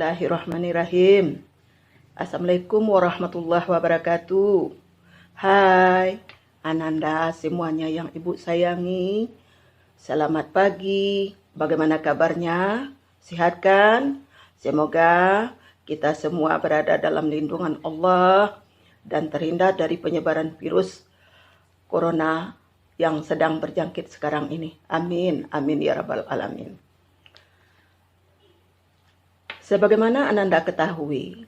Bismillahirrahmanirrahim. Assalamualaikum warahmatullahi wabarakatuh. Hai Ananda semuanya yang ibu sayangi. Selamat pagi. Bagaimana kabarnya? Sehat kan? Semoga kita semua berada dalam lindungan Allah dan terhindar dari penyebaran virus corona yang sedang berjangkit sekarang ini. Amin. Amin ya rabbal alamin. Sebagaimana Ananda ketahui,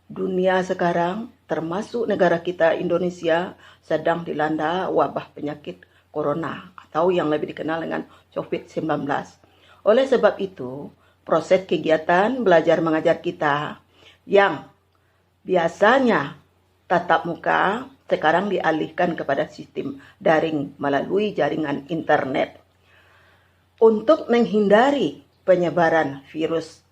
dunia sekarang termasuk negara kita Indonesia sedang dilanda wabah penyakit corona atau yang lebih dikenal dengan COVID-19. Oleh sebab itu, proses kegiatan belajar mengajar kita yang biasanya tatap muka sekarang dialihkan kepada sistem daring melalui jaringan internet. Untuk menghindari penyebaran virus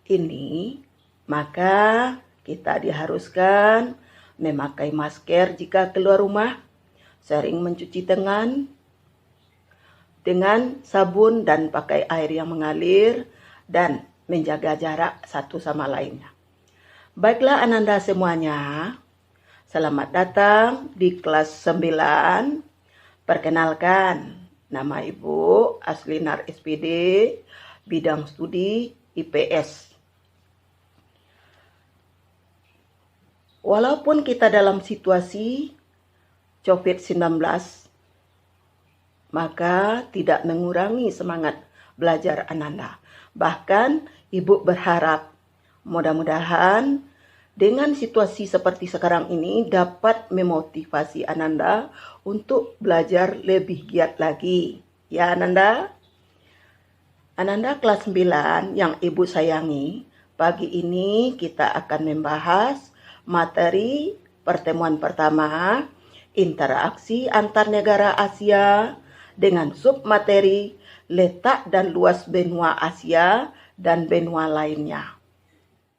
ini, maka kita diharuskan memakai masker jika keluar rumah, sering mencuci tangan dengan sabun dan pakai air yang mengalir, dan menjaga jarak satu sama lainnya. Baiklah Ananda semuanya, selamat datang di kelas 9. Perkenalkan, nama Ibu Aslinar SPD, bidang studi IPS. Walaupun kita dalam situasi COVID-19, maka tidak mengurangi semangat belajar Ananda. Bahkan Ibu berharap mudah-mudahan dengan situasi seperti sekarang ini dapat memotivasi Ananda untuk belajar lebih giat lagi. Ya Ananda? Ananda kelas 9 yang Ibu sayangi, pagi ini kita akan membahas materi pertemuan pertama, interaksi antar negara Asia dengan submateri letak dan luas benua Asia dan benua lainnya.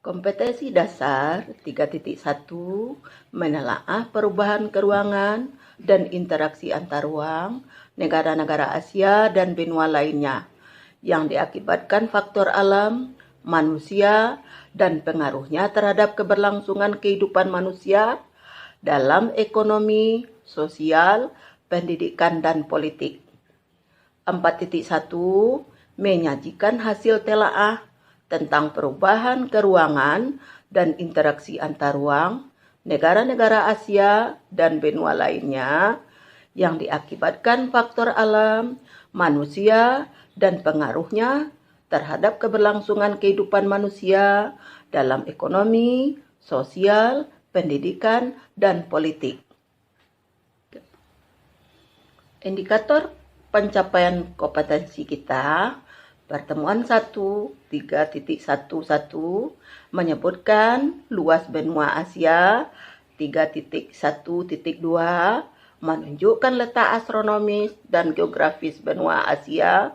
Kompetensi dasar 3.1 menelaah perubahan keruangan dan interaksi antar ruang negara-negara Asia dan benua lainnya yang diakibatkan faktor alam, manusia, dan pengaruhnya terhadap keberlangsungan kehidupan manusia dalam ekonomi, sosial, pendidikan, dan politik. 4.1 menyajikan hasil telaah tentang perubahan keruangan dan interaksi antar ruang negara-negara Asia dan benua lainnya yang diakibatkan faktor alam, manusia, dan pengaruhnya terhadap keberlangsungan kehidupan manusia dalam ekonomi, sosial, pendidikan, dan politik. Indikator pencapaian kompetensi kita, pertemuan 1 3.11 menyebutkan luas benua Asia, 3.1.2 menunjukkan letak astronomis dan geografis benua Asia,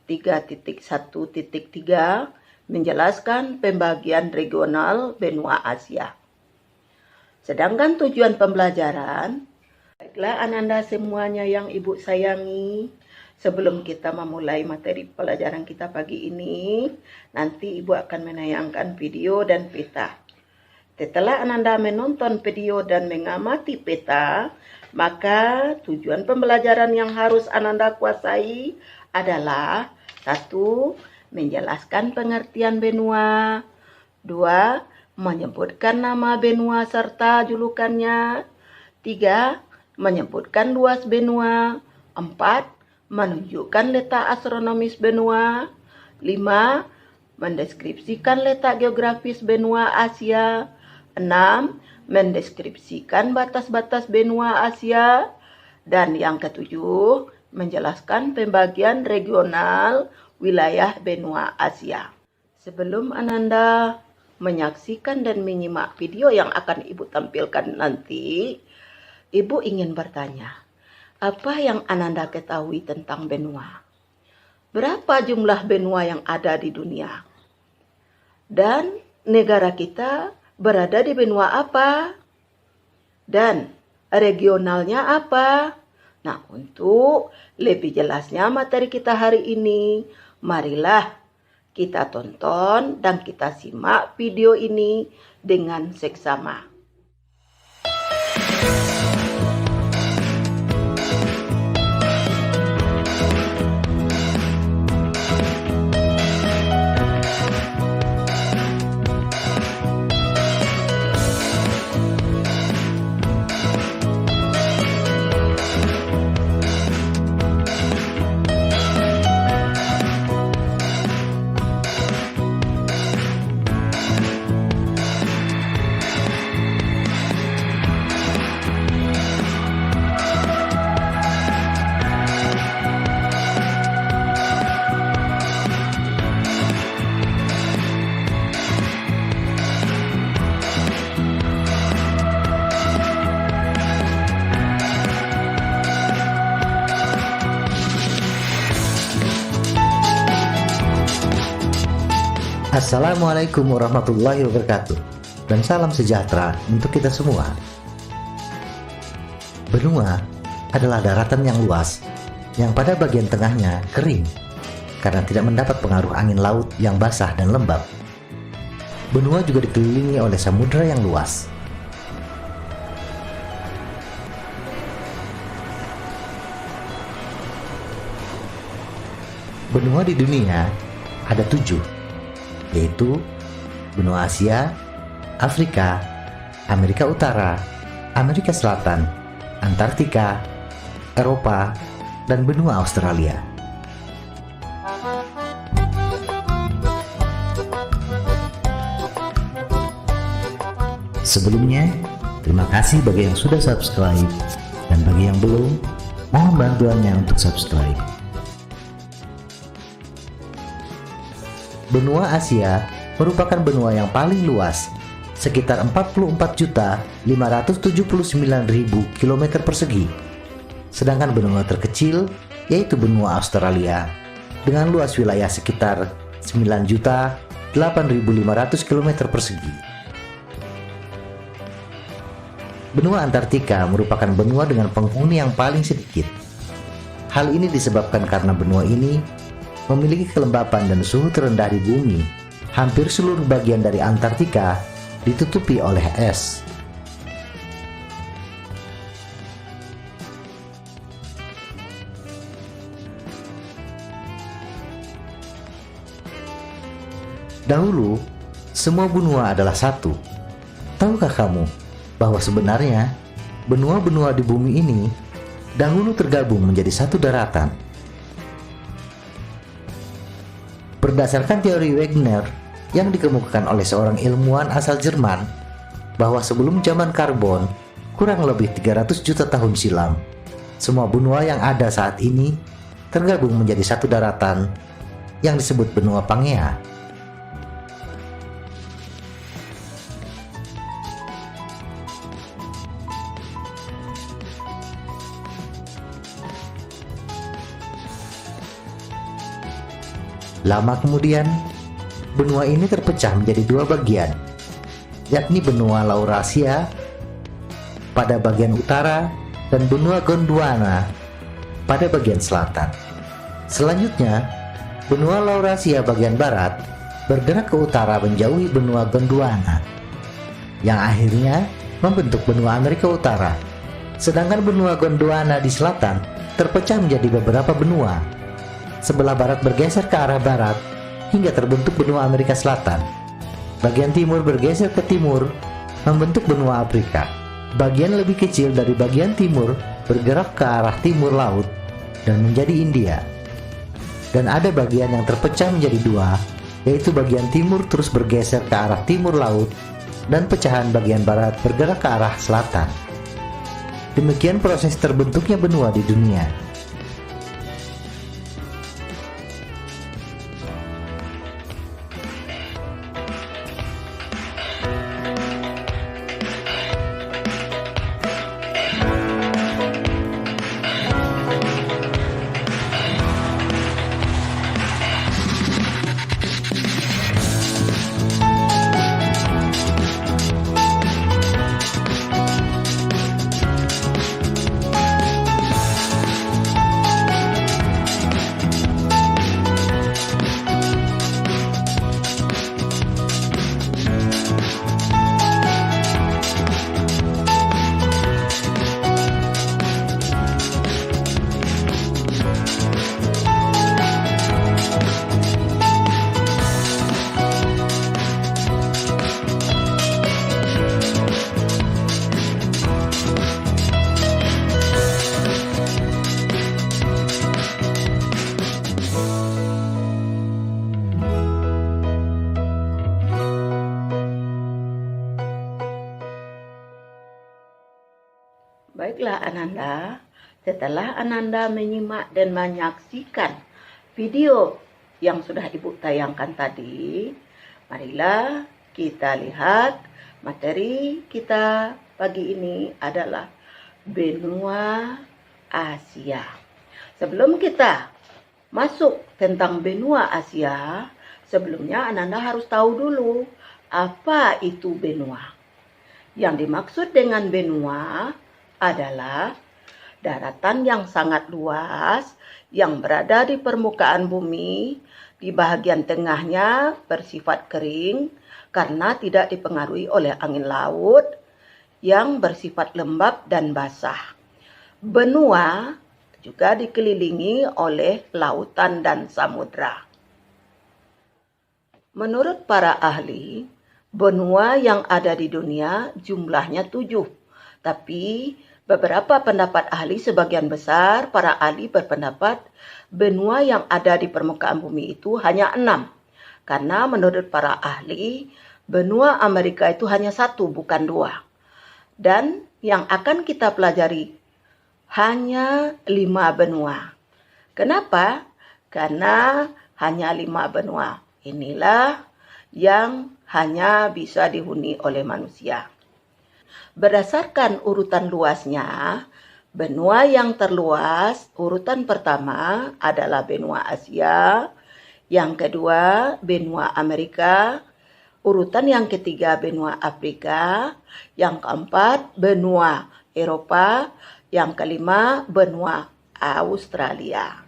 3.1.3 menjelaskan pembagian regional benua Asia. Sedangkan tujuan pembelajaran, baiklah Ananda semuanya yang Ibu sayangi, sebelum kita memulai materi pelajaran kita pagi ini, nanti Ibu akan menayangkan video dan peta. Setelah Ananda menonton video dan mengamati peta, maka tujuan pembelajaran yang harus Ananda kuasai adalah 1. Menjelaskan pengertian benua, 2. Menyebutkan nama benua serta julukannya, 3. Menyebutkan luas benua, 4. Menunjukkan letak astronomis benua, 5. Mendeskripsikan letak geografis benua Asia, 6. Mendeskripsikan batas-batas benua Asia, dan yang ketujuh, menjelaskan pembagian regional wilayah benua Asia. Sebelum Ananda menyaksikan dan menyimak video yang akan Ibu tampilkan nanti, Ibu ingin bertanya, apa yang Ananda ketahui tentang benua? Berapa jumlah benua yang ada di dunia? Dan negara kita berada di benua apa? Dan regionalnya apa? Nah, untuk lebih jelasnya materi kita hari ini, marilah Kita tonton dan kita simak video ini dengan seksama. Assalamualaikum warahmatullahi wabarakatuh, dan salam sejahtera untuk kita semua. Benua adalah daratan yang luas, yang pada bagian tengahnya kering, karena tidak mendapat pengaruh angin laut yang basah dan lembab. Benua juga dikelilingi oleh samudera yang luas. Benua di dunia ada 7, yaitu benua Asia, Afrika, Amerika Utara, Amerika Selatan, Antartika, Eropa, dan benua Australia. Sebelumnya, terima kasih bagi yang sudah subscribe, dan bagi yang belum, mohon bantuannya untuk subscribe. Benua Asia merupakan benua yang paling luas, sekitar 44.579.000 km persegi. Sedangkan benua terkecil yaitu benua Australia dengan luas wilayah sekitar 9.008.500 km persegi. Benua Antartika merupakan benua dengan penghuni yang paling sedikit. Hal ini disebabkan karena benua ini memiliki kelembapan dan suhu terendah di bumi. Hampir seluruh bagian dari Antartika ditutupi oleh es. Dahulu, semua benua adalah satu. Tahukah kamu bahwa sebenarnya benua-benua di bumi ini dahulu tergabung menjadi satu daratan? Berdasarkan teori Wegener yang dikemukakan oleh seorang ilmuwan asal Jerman, bahwa sebelum zaman karbon kurang lebih 300 juta tahun silam, semua benua yang ada saat ini tergabung menjadi satu daratan yang disebut benua Pangea. Lama kemudian, benua ini terpecah menjadi 2 bagian, yakni benua Laurasia pada bagian utara dan benua Gondwana pada bagian selatan. Selanjutnya, benua Laurasia bagian barat bergerak ke utara menjauhi benua Gondwana, yang akhirnya membentuk benua Amerika Utara. Sedangkan benua Gondwana di selatan terpecah menjadi beberapa benua. Sebelah barat bergeser ke arah barat hingga terbentuk benua Amerika Selatan. Bagian timur bergeser ke timur membentuk benua Afrika. Bagian lebih kecil dari bagian timur bergerak ke arah timur laut dan menjadi India. Dan ada bagian yang terpecah menjadi 2, yaitu bagian timur terus bergeser ke arah timur laut dan pecahan bagian barat bergerak ke arah selatan. Demikian proses terbentuknya benua di dunia. Baiklah Ananda, setelah Ananda menyimak dan menyaksikan video yang sudah Ibu tayangkan tadi, marilah kita lihat materi kita pagi ini adalah benua Asia. Sebelum kita masuk tentang benua Asia, sebelumnya Ananda harus tahu dulu apa itu benua. Yang dimaksud dengan benua adalah daratan yang sangat luas yang berada di permukaan bumi, di bagian tengahnya bersifat kering karena tidak dipengaruhi oleh angin laut yang bersifat lembab dan basah. Benua juga dikelilingi oleh lautan dan samudra. Menurut para ahli, benua yang ada di dunia jumlahnya 7, tapi beberapa pendapat ahli, sebagian besar para ahli berpendapat benua yang ada di permukaan bumi itu hanya 6. Karena menurut para ahli, benua Amerika itu hanya 1, bukan 2. Dan yang akan kita pelajari hanya 5 benua. Kenapa? Karena hanya 5 benua. Inilah yang hanya bisa dihuni oleh manusia. Berdasarkan urutan luasnya, benua yang terluas, urutan pertama adalah benua Asia, yang kedua benua Amerika, urutan yang ketiga benua Afrika, yang keempat benua Eropa, yang kelima benua Australia.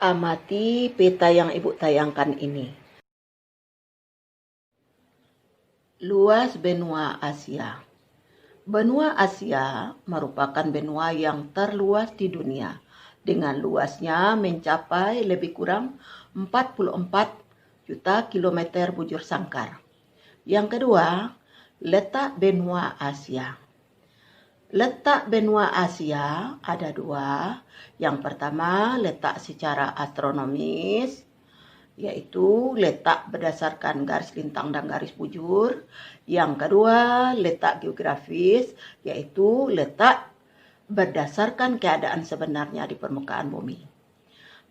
Amati peta yang Ibu tayangkan ini. Luas benua Asia. Benua Asia merupakan benua yang terluas di dunia, dengan luasnya mencapai lebih kurang 44 juta kilometer bujur sangkar. Yang kedua, letak benua Asia. Letak benua Asia ada 2. Yang pertama, letak secara astronomis, yaitu letak berdasarkan garis lintang dan garis bujur. Yang kedua, letak geografis, yaitu letak berdasarkan keadaan sebenarnya di permukaan bumi.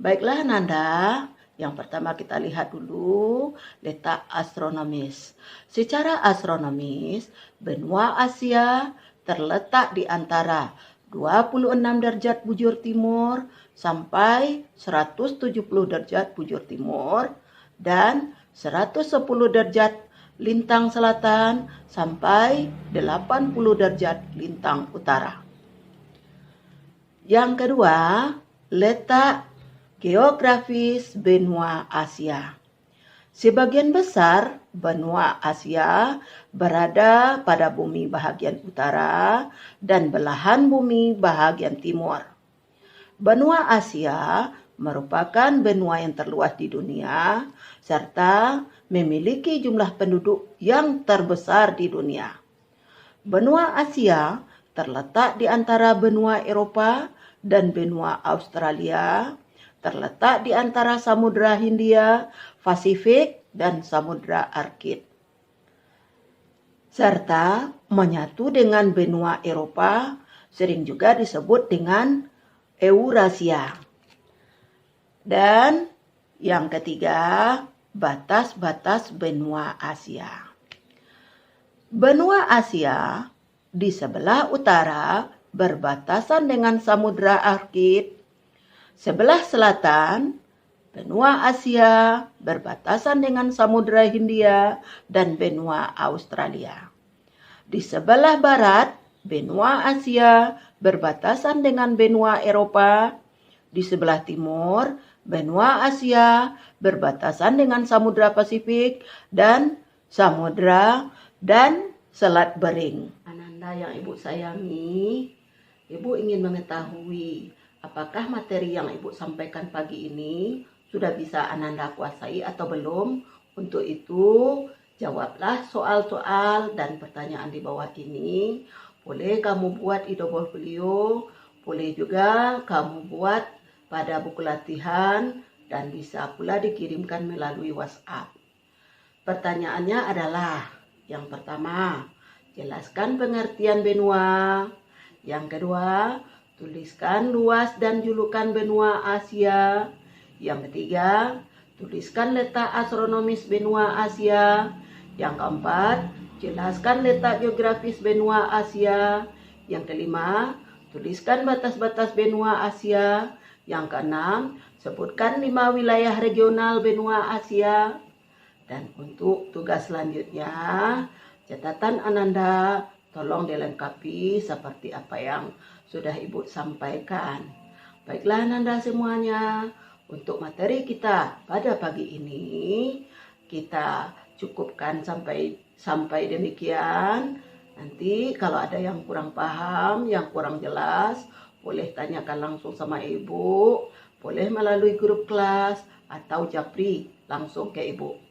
Baiklah Nanda, yang pertama kita lihat dulu letak astronomis. Secara astronomis, benua Asia terletak di antara 26 derajat bujur timur sampai 170 derajat bujur timur dan 110 derajat lintang selatan sampai 80 derajat lintang utara. Yang kedua, letak geografis benua Asia. Sebagian besar benua Asia berada pada bumi bahagian utara dan belahan bumi bahagian timur. Benua Asia merupakan benua yang terluas di dunia serta memiliki jumlah penduduk yang terbesar di dunia. Benua Asia terletak di antara benua Eropa dan benua Australia, terletak di antara Samudra Hindia, Pasifik, dan Samudra Arktik, serta menyatu dengan benua Eropa, sering juga disebut dengan Eurasia. Dan yang ketiga, batas-batas benua Asia. Benua Asia di sebelah utara berbatasan dengan Samudra Arktik. Sebelah selatan, benua Asia berbatasan dengan Samudra Hindia dan benua Australia. Di sebelah barat, benua Asia berbatasan dengan benua Eropa. Di sebelah timur, benua Asia berbatasan dengan Samudra Pasifik dan Samudra dan Selat Bering. Ananda yang Ibu sayangi, Ibu ingin mengetahui apakah materi yang Ibu sampaikan pagi ini sudah bisa Ananda kuasai atau belum? Untuk itu, jawablah soal-soal dan pertanyaan di bawah ini. Boleh kamu buat di double video, boleh juga kamu buat pada buku latihan, dan bisa pula dikirimkan melalui WhatsApp. Pertanyaannya adalah, yang pertama, jelaskan pengertian benua. Yang kedua, tuliskan luas dan julukan benua Asia. Yang ketiga, tuliskan letak astronomis benua Asia. Yang keempat, jelaskan letak geografis benua Asia. Yang kelima, tuliskan batas-batas benua Asia. Yang keenam, sebutkan 5 wilayah regional benua Asia. Dan untuk tugas selanjutnya, catatan Ananda tolong dilengkapi seperti apa yang sudah Ibu sampaikan. Baiklah Ananda semuanya, untuk materi kita pada pagi ini kita cukupkan sampai demikian. Nanti kalau ada yang kurang paham, yang kurang jelas, boleh tanyakan langsung sama Ibu, boleh melalui grup kelas atau japri langsung ke Ibu.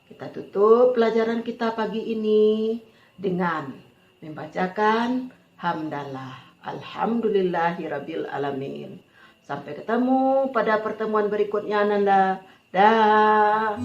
Kita tutup pelajaran kita pagi ini dengan membacakan hamdalah. Alhamdulillahirabbil alamin. Sampai ketemu pada pertemuan berikutnya Ananda. Dah.